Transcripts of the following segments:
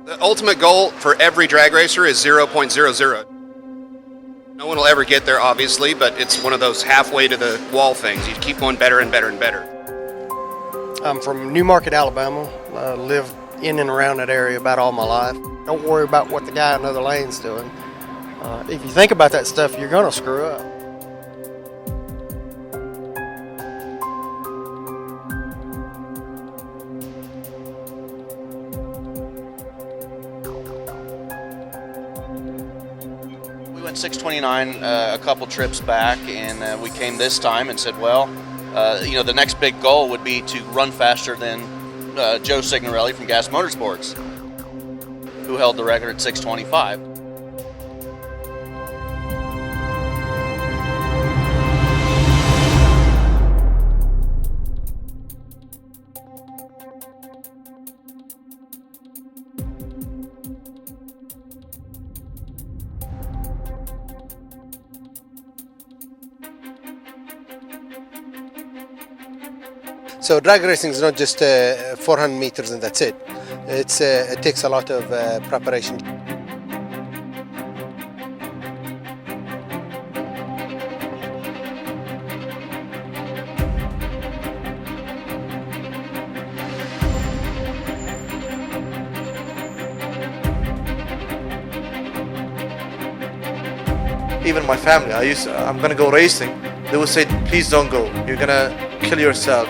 The ultimate goal for every drag racer is 0.00. No one will ever get there, obviously, but it's one of those halfway to the wall things. You keep going better and better and better. I'm from Newmarket, Alabama. I lived in and around that area about all my life. Don't worry about what the guy in the other lane's doing. If you think about that stuff, you're going to screw up. We went 629 a couple trips back, and we came this time and said, well, the next big goal would be to run faster than Joe Signorelli from Gas Motorsports, who held the record at 625. So drag racing is not just 400 meters and that's it. It takes a lot of preparation. Even my family, I'm gonna go racing. They would say, please don't go. You're gonna kill yourself.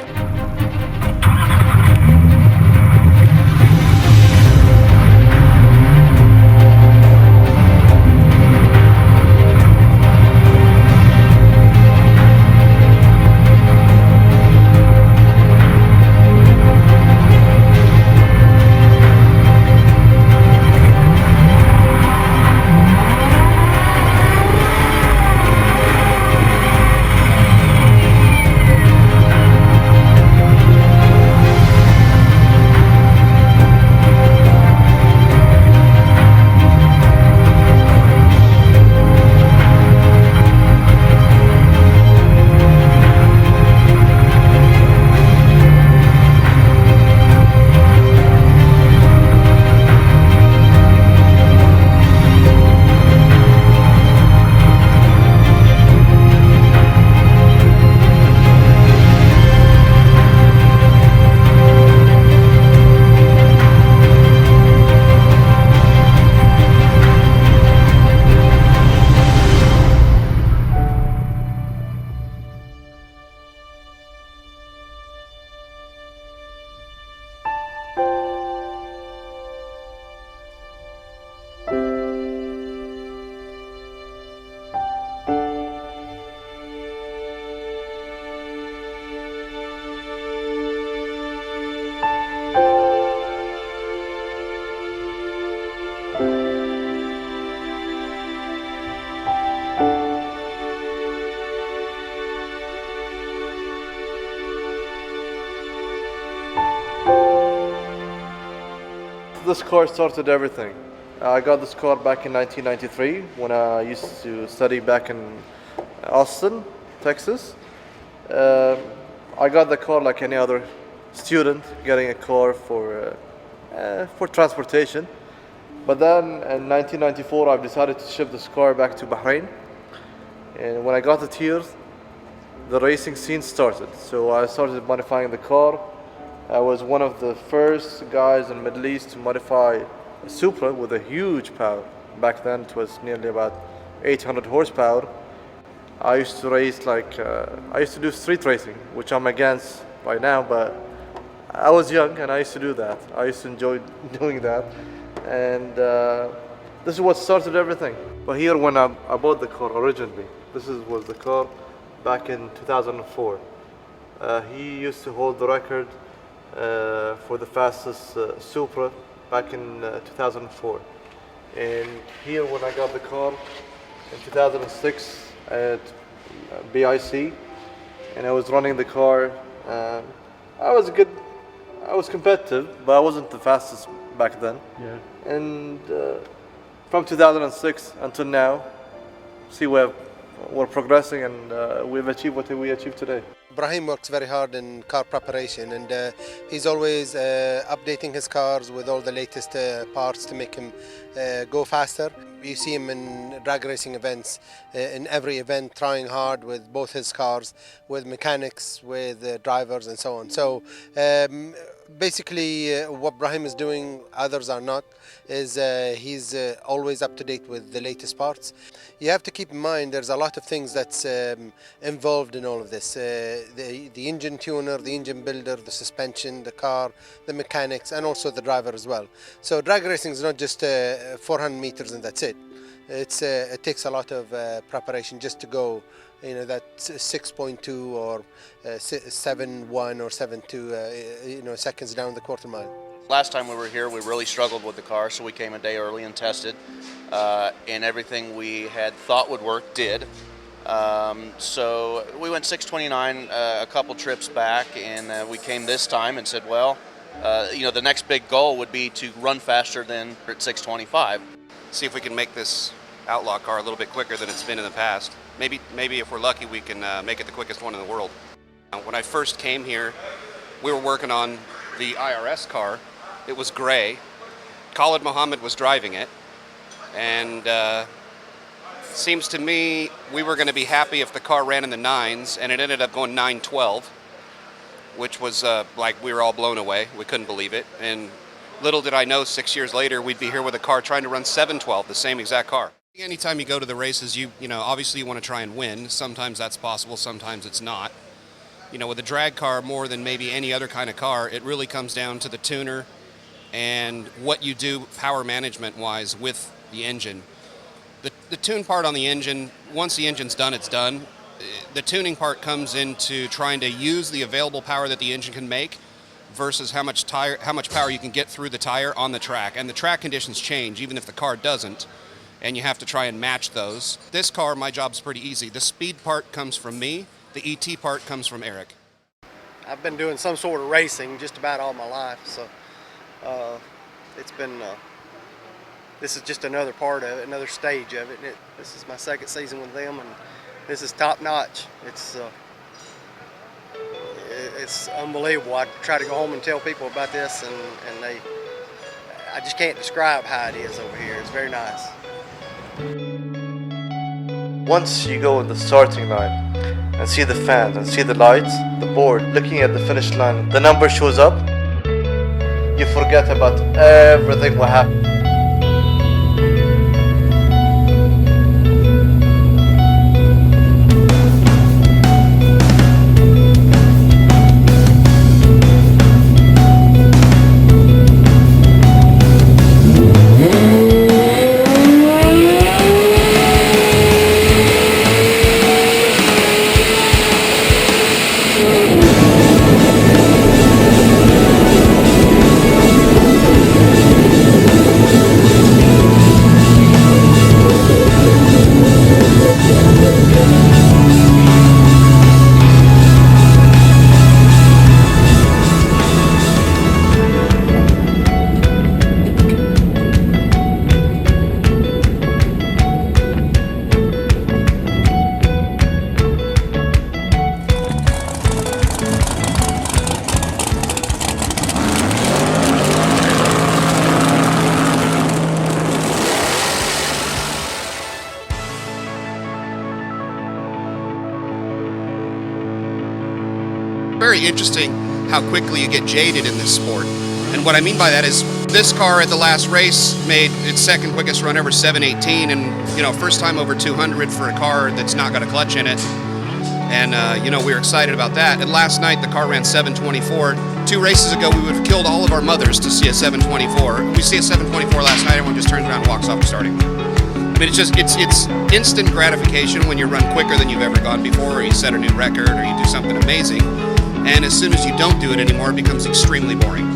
This car started everything. I got this car back in 1993 when I used to study back in Austin, Texas. I got the car like any other student, getting a car for transportation. But then in 1994, I've decided to ship this car back to Bahrain. And when I got it here, the racing scene started. So I started modifying the car. I was one of the first guys in the Middle East to modify a Supra with a huge power. Back then it was nearly about 800 horsepower. I used to race I used to do street racing, which I'm against right now, but I was young and I used to do that. I used to enjoy doing that. And this is what started everything. But here when I bought the car originally, was the car back in 2004. He used to hold the record for the fastest Supra back in 2004. And here when I got the car in 2006 at BIC, and I was running the car, I was competitive, but I wasn't the fastest back then. Yeah. And from 2006 until now, see, we have we're progressing, and we've achieved what we achieved today. Brahim works very hard in car preparation, and he's always updating his cars with all the latest parts to make him go faster. You see him in drag racing events, in every event, trying hard with both his cars, with mechanics, with drivers, and so on. So basically, what Brahim is doing, others are not, is he's always up to date with the latest parts. You have to keep in mind there's a lot of things that's involved in all of this. The engine tuner, the engine builder, the suspension, the car, the mechanics, and also the driver as well. So drag racing is not just 400 meters and that's it. It takes a lot of preparation just to go, that 6.2 or 7.1 or 7.2 seconds down the quarter mile. Last time we were here, we really struggled with the car, so we came a day early and tested, and everything we had thought would work did. So we went 6:29 a couple trips back, and we came this time and said, well, the next big goal would be to run faster than at 6:25. See if we can make this Outlaw car a little bit quicker than it's been in the past. Maybe if we're lucky, we can make it the quickest one in the world. When I first came here, we were working on the IRS car. It was gray. Khalid Muhammad was driving it, and seems to me we were going to be happy if the car ran in the 9s, and it ended up going 9.12, which was like we were all blown away. We couldn't believe it, and little did I know 6 years later we'd be here with a car trying to run 7.12, the same exact car. Anytime you go to the races, you obviously you want to try and win. Sometimes that's possible, sometimes it's not. With a drag car, more than maybe any other kind of car, it really comes down to the tuner and what you do power management wise with the engine. The tune part on the engine, once the engine's done, it's done. The tuning part comes into trying to use the available power that the engine can make versus how much power you can get through the tire on the track. And the track conditions change even if the car doesn't, and you have to try and match those. This car, my job's pretty easy. The speed part comes from me. The ET part comes from Eric. I've been doing some sort of racing just about all my life, so it's been, this is just another part of it, another stage of it. This is my second season with them, and this is top notch. It's unbelievable. I try to go home and tell people about this, and I just can't describe how it is over here. It's very nice. Once you go in the starting line and see the fans and see the lights, the board, looking at the finish line, the number shows up, you forget about everything what happened. Very interesting how quickly you get jaded in this sport. And what I mean by that is this car at the last race made its second quickest run ever, 7:18, and first time over 200 for a car that's not got a clutch in it. And we were excited about that. And last night the car ran 7:24. 2 races ago we would have killed all of our mothers to see a 7:24. We see a 7:24 last night, everyone just turns around and walks off the starting line. I mean, it's instant gratification when you run quicker than you've ever gone before, or you set a new record, or you do something amazing. And as soon as you don't do it anymore, it becomes extremely boring.